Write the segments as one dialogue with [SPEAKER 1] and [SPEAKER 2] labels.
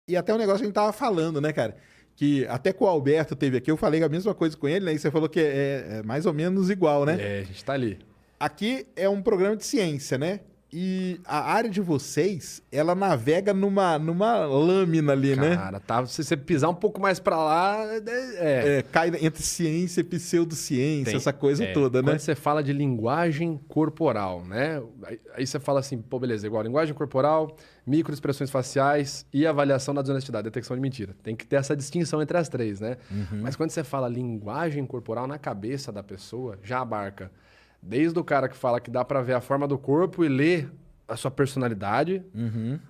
[SPEAKER 1] E até um negócio que a gente tava falando, né, cara? Que até com o Alberto teve aqui, eu falei a mesma coisa com ele, né? E você falou que é mais ou menos igual, né?
[SPEAKER 2] É, a gente tá ali.
[SPEAKER 1] Aqui é um programa de ciência, né? E a área de vocês, ela navega numa lâmina ali, né?
[SPEAKER 2] Cara, tá, se você pisar um pouco mais pra lá,
[SPEAKER 1] Cai entre ciência e pseudociência,
[SPEAKER 2] Tem.
[SPEAKER 1] essa coisa toda, né?
[SPEAKER 2] Quando você fala de linguagem corporal, né? Aí você fala assim, pô, beleza, igual linguagem corporal, microexpressões faciais e avaliação da desonestidade, detecção de mentira. Tem que ter essa distinção entre as três, né? Mas quando você fala linguagem corporal na cabeça da pessoa, já abarca desde o cara que fala que dá pra ver a forma do corpo e ler a sua personalidade,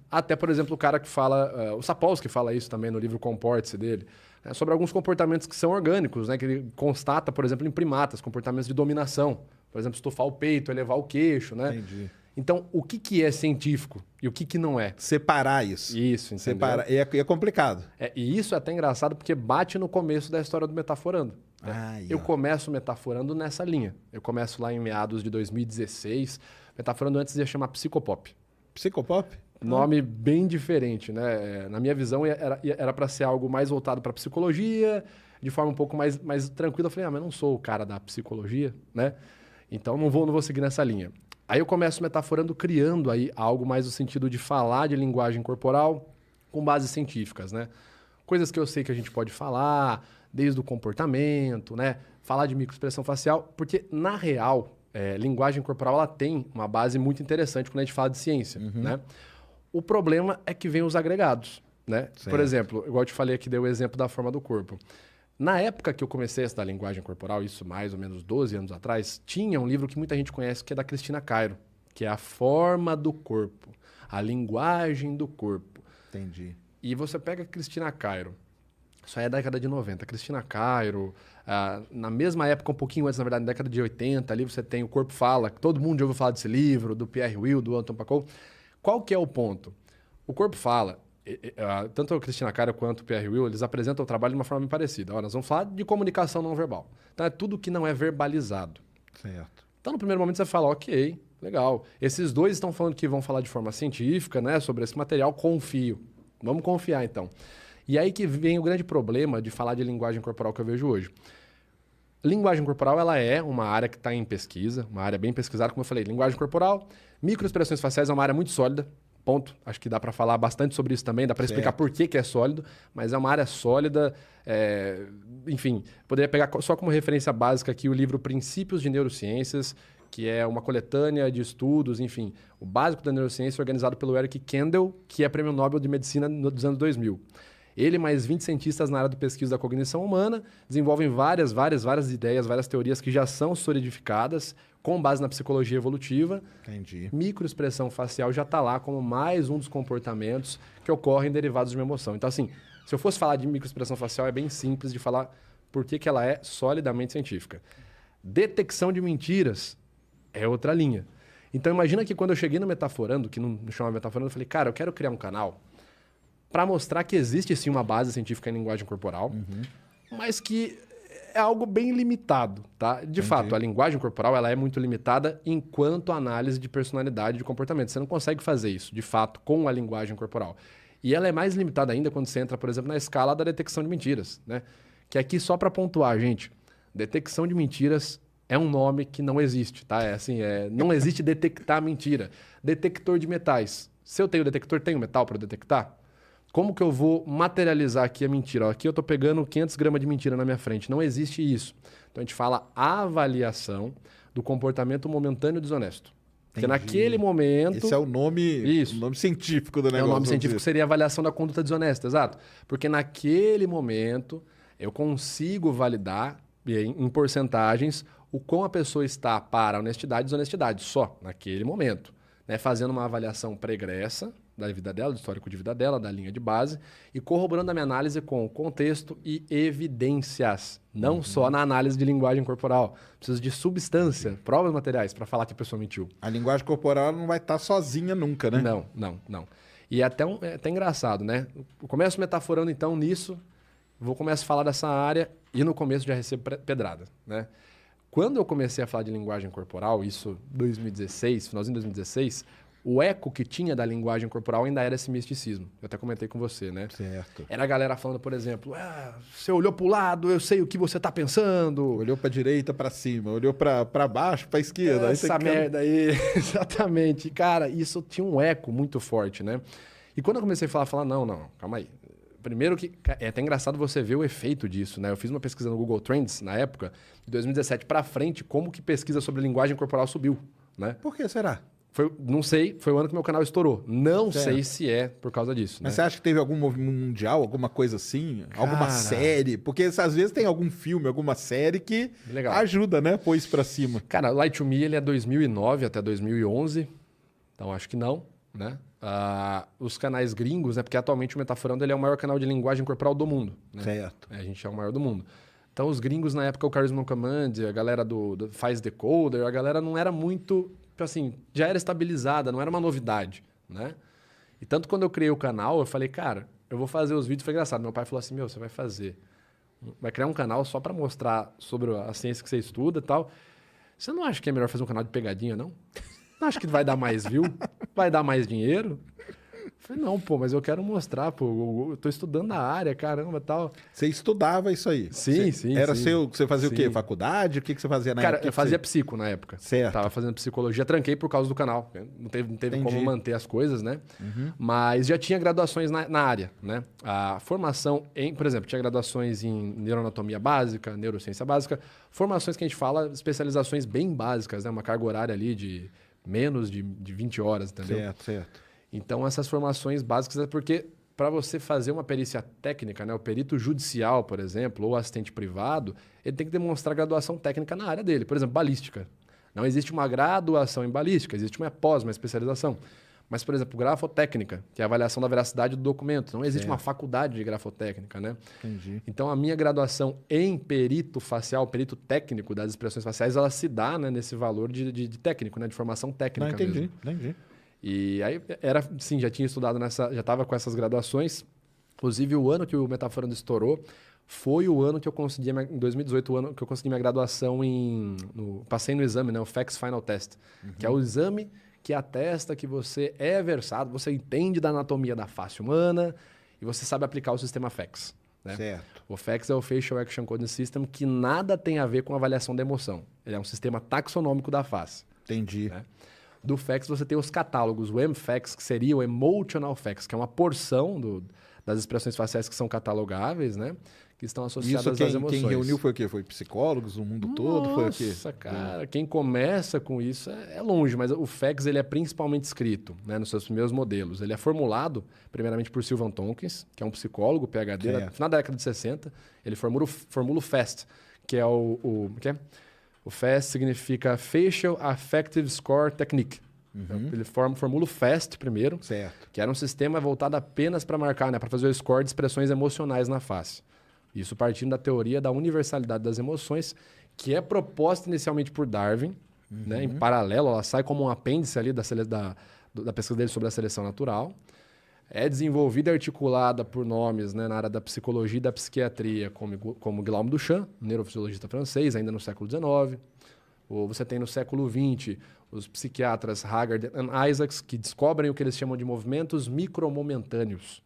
[SPEAKER 2] até, por exemplo, o cara que fala, o Sapolsky fala isso também no livro Comporte-se dele, né, sobre alguns comportamentos que são orgânicos, né, que ele constata, por exemplo, em primatas, comportamentos de dominação. Por exemplo, estufar o peito, elevar o queixo, né?
[SPEAKER 1] Entendi.
[SPEAKER 2] Então, o que é científico e o que não é?
[SPEAKER 1] Separar isso.
[SPEAKER 2] Isso, entendeu?
[SPEAKER 1] Separar. É complicado.
[SPEAKER 2] E isso é até engraçado porque bate no começo da história do Metaforando. Né?
[SPEAKER 1] Aí,
[SPEAKER 2] Eu
[SPEAKER 1] ó.
[SPEAKER 2] começo metaforando nessa linha. Eu começo lá em meados de 2016. Metaforando antes ia chamar Psicopop.
[SPEAKER 1] Psicopop?
[SPEAKER 2] Nome bem diferente, né? Na minha visão, era para ser algo mais voltado para psicologia, de forma um pouco mais tranquila. Eu falei, mas eu não sou o cara da psicologia, né? Então não vou seguir nessa linha. Aí eu começo metaforando, criando aí algo mais no sentido de falar de linguagem corporal com bases científicas, né? Coisas que eu sei que a gente pode falar, desde o comportamento, né? Falar de microexpressão facial, porque na real, linguagem corporal ela tem uma base muito interessante quando a gente fala de ciência, né? O problema é que vem os agregados, né?
[SPEAKER 1] Certo.
[SPEAKER 2] Por exemplo, igual eu te falei aqui, dei o exemplo da forma do corpo. Na época que eu comecei a estudar linguagem corporal, isso mais ou menos 12 anos atrás, tinha um livro que muita gente conhece, que é da Cristina Cairo, que é A Forma do Corpo, a Linguagem do Corpo.
[SPEAKER 1] Entendi.
[SPEAKER 2] E você pega a Cristina Cairo, isso aí é década de 90. Cristina Cairo, na mesma época, um pouquinho antes, na verdade, na década de 80, ali você tem O Corpo Fala, que todo mundo já ouviu falar desse livro, do Pierre Will, do Anton Pacol. Qual que é o ponto? O Corpo Fala, tanto a Cristina Cairo quanto o Pierre Will, eles apresentam o trabalho de uma forma bem parecida. Ó, nós vamos falar de comunicação não verbal. Então, é tudo que não é verbalizado.
[SPEAKER 1] Certo.
[SPEAKER 2] Então, no primeiro momento, você fala, ok, legal. Esses dois estão falando que vão falar de forma científica, né, sobre esse material, confio. Vamos confiar, então. E aí que vem o grande problema de falar de linguagem corporal que eu vejo hoje. Linguagem corporal, ela é uma área que está em pesquisa, uma área bem pesquisada, como eu falei. Linguagem corporal, microexpressões faciais é uma área muito sólida, ponto. Acho que dá para falar bastante sobre isso também, dá para explicar por que é sólido, mas é uma área sólida. Enfim, poderia pegar só como referência básica aqui o livro Princípios de Neurociências, que é uma coletânea de estudos, enfim, o básico da neurociência organizado pelo Eric Kandel, que é prêmio Nobel de Medicina dos anos 2000. Ele mais 20 cientistas na área do pesquisa da cognição humana desenvolvem várias ideias, várias teorias que já são solidificadas com base na psicologia evolutiva.
[SPEAKER 1] Entendi.
[SPEAKER 2] Microexpressão facial já está lá como mais um dos comportamentos que ocorrem derivados de uma emoção. Então, assim, se eu fosse falar de microexpressão facial, é bem simples de falar por que ela é solidamente científica. Detecção de mentiras é outra linha. Então, imagina que quando eu cheguei no Metaforando, que não chama Metaforando, eu falei, cara, eu quero criar um canal para mostrar que existe sim uma base científica em linguagem corporal, mas que é algo bem limitado, tá? De fato, a linguagem corporal ela é muito limitada enquanto análise de personalidade e de comportamento. Você não consegue fazer isso, de fato, com a linguagem corporal. E ela é mais limitada ainda quando você entra, por exemplo, na escala da detecção de mentiras, né? Que aqui, só para pontuar, gente, detecção de mentiras é um nome que não existe, tá? Não existe detectar mentira. Detector de metais. Se eu tenho detector, tenho metal para detectar? Como que eu vou materializar aqui a mentira? Ó, aqui eu estou pegando 500 gramas de mentira na minha frente. Não existe isso. Então, a gente fala avaliação do comportamento momentâneo desonesto. Porque naquele momento...
[SPEAKER 1] Esse é o nome, o nome científico do negócio.
[SPEAKER 2] O nome científico seria avaliação da conduta desonesta, exato. Porque naquele momento eu consigo validar em porcentagens o quão a pessoa está para honestidade e desonestidade, só naquele momento. Né? Fazendo uma avaliação pregressa da vida dela, do histórico de vida dela, da linha de base, e corroborando a minha análise com contexto e evidências. Não só na análise de linguagem corporal. Preciso de substância, provas materiais, para falar que a pessoa mentiu.
[SPEAKER 1] A linguagem corporal não vai estar sozinha nunca, né?
[SPEAKER 2] Não. E é até engraçado, né? Eu começo metaforando, então, nisso, vou começar a falar dessa área, e no começo já recebo pedrada, né? Quando eu comecei a falar de linguagem corporal, isso 2016, finalzinho de 2016, o eco que tinha da linguagem corporal ainda era esse misticismo. Eu até comentei com você, né?
[SPEAKER 1] Certo.
[SPEAKER 2] Era a galera falando, por exemplo, você olhou pro lado, eu sei o que você tá pensando.
[SPEAKER 1] Olhou pra direita, pra cima. Olhou pra baixo, pra esquerda.
[SPEAKER 2] Essa merda aí. Exatamente. Cara, isso tinha um eco muito forte, né? E quando eu comecei a falar, não, calma aí. Primeiro que é até engraçado você ver o efeito disso, né? Eu fiz uma pesquisa no Google Trends, na época, de 2017 para frente, como que pesquisa sobre linguagem corporal subiu, né?
[SPEAKER 1] Por que será?
[SPEAKER 2] Não sei, foi o ano que meu canal estourou. Não
[SPEAKER 1] Certo.
[SPEAKER 2] sei se é por causa disso,
[SPEAKER 1] Mas
[SPEAKER 2] né?
[SPEAKER 1] você acha que teve algum movimento mundial, alguma coisa assim? Alguma
[SPEAKER 2] Cara.
[SPEAKER 1] série? Porque às vezes tem algum filme, alguma série que
[SPEAKER 2] Legal.
[SPEAKER 1] ajuda, né? Pôr isso pra cima.
[SPEAKER 2] Cara, Light to Me ele é 2009 até 2011, então acho que não, né? Os canais gringos, né? Porque atualmente o Metaforando ele é o maior canal de linguagem corporal do mundo, né?
[SPEAKER 1] Certo.
[SPEAKER 2] A gente é o maior do mundo. Então os gringos na época, o Charisma Command, a galera do Faz Decoder, a galera não era muito, assim, já era estabilizada, não era uma novidade, né? E tanto quando eu criei o canal, eu falei, cara, eu vou fazer os vídeos, foi engraçado. Meu pai falou assim, você vai criar um canal só para mostrar sobre a ciência que você estuda e tal. Você não acha que é melhor fazer um canal de pegadinha, não? Não acha que vai dar mais view? Vai dar mais dinheiro? Eu falei, não, pô, mas eu quero mostrar, pô, eu tô estudando a área, caramba, tal.
[SPEAKER 1] Você estudava isso aí?
[SPEAKER 2] Sim, sim.
[SPEAKER 1] Era
[SPEAKER 2] sim.
[SPEAKER 1] você fazia o quê?
[SPEAKER 2] Sim.
[SPEAKER 1] Faculdade? O que você fazia na
[SPEAKER 2] Cara,
[SPEAKER 1] época?
[SPEAKER 2] eu fazia psico na época.
[SPEAKER 1] Certo.
[SPEAKER 2] Tava fazendo psicologia, tranquei por causa do canal. Não teve como
[SPEAKER 1] Entendi.
[SPEAKER 2] manter as coisas, né? Mas já tinha graduações na área, né? A formação por exemplo, tinha graduações em neuroanatomia básica, neurociência básica, formações que a gente fala, especializações bem básicas, né? Uma carga horária ali de menos de 20 horas, entendeu?
[SPEAKER 1] Certo.
[SPEAKER 2] Então, essas formações básicas é porque para você fazer uma perícia técnica, né, o perito judicial, por exemplo, ou assistente privado, ele tem que demonstrar graduação técnica na área dele. Por exemplo, balística. Não existe uma graduação em balística, existe uma uma especialização. Mas, por exemplo, grafotécnica, que é a avaliação da veracidade do documento. Não existe uma faculdade de grafotécnica, né?
[SPEAKER 1] Entendi.
[SPEAKER 2] Então, a minha graduação em perito facial, perito técnico das expressões faciais, ela se dá, né, nesse valor de técnico, né, de formação técnica mesmo.
[SPEAKER 1] Entendi.
[SPEAKER 2] E aí sim, já tinha estudado já estava com essas graduações. Inclusive, o ano que o Metaforando estourou foi o ano que eu consegui, em 2018, o ano que eu consegui minha graduação passei no exame, né, o FACS Final Test, que é o exame que atesta que você é versado, você entende da anatomia da face humana e você sabe aplicar o sistema FACS. Né?
[SPEAKER 1] Certo.
[SPEAKER 2] O FACS é o Facial Action Coding System, que nada tem a ver com avaliação da emoção. Ele é um sistema taxonômico da face.
[SPEAKER 1] Entendi.
[SPEAKER 2] Né? Do FACS você tem os catálogos, o MFACS, que seria o Emotional FACS, que é uma porção das expressões faciais que são catalogáveis, né? Que estão associadas
[SPEAKER 1] Isso
[SPEAKER 2] às emoções.
[SPEAKER 1] quem reuniu foi o quê? Foi psicólogos no mundo todo? Foi o quê?
[SPEAKER 2] Nossa, cara, quem começa com isso é longe, mas o FACS ele é principalmente escrito, né, nos seus primeiros modelos. Ele é formulado, primeiramente, por Sylvan Tompkins, que é um psicólogo, PhD, no final da década de 60. Ele formula o FAST, que é o FAST significa Facial Affective Score Technique. Então, ele formula o FAST primeiro,
[SPEAKER 1] Certo.
[SPEAKER 2] que era um sistema voltado apenas para marcar, né, para fazer o score de expressões emocionais na face. Isso partindo da teoria da universalidade das emoções, que é proposta inicialmente por Darwin, né, em paralelo, ela sai como um apêndice ali da pesquisa dele sobre a seleção natural. É desenvolvida e articulada por nomes, né, na área da psicologia e da psiquiatria, como Guillaume Duchamp, neurofisiologista francês, ainda no século XIX. Ou você tem no século XX os psiquiatras Haggard e Isaacs, que descobrem o que eles chamam de movimentos micromomentâneos.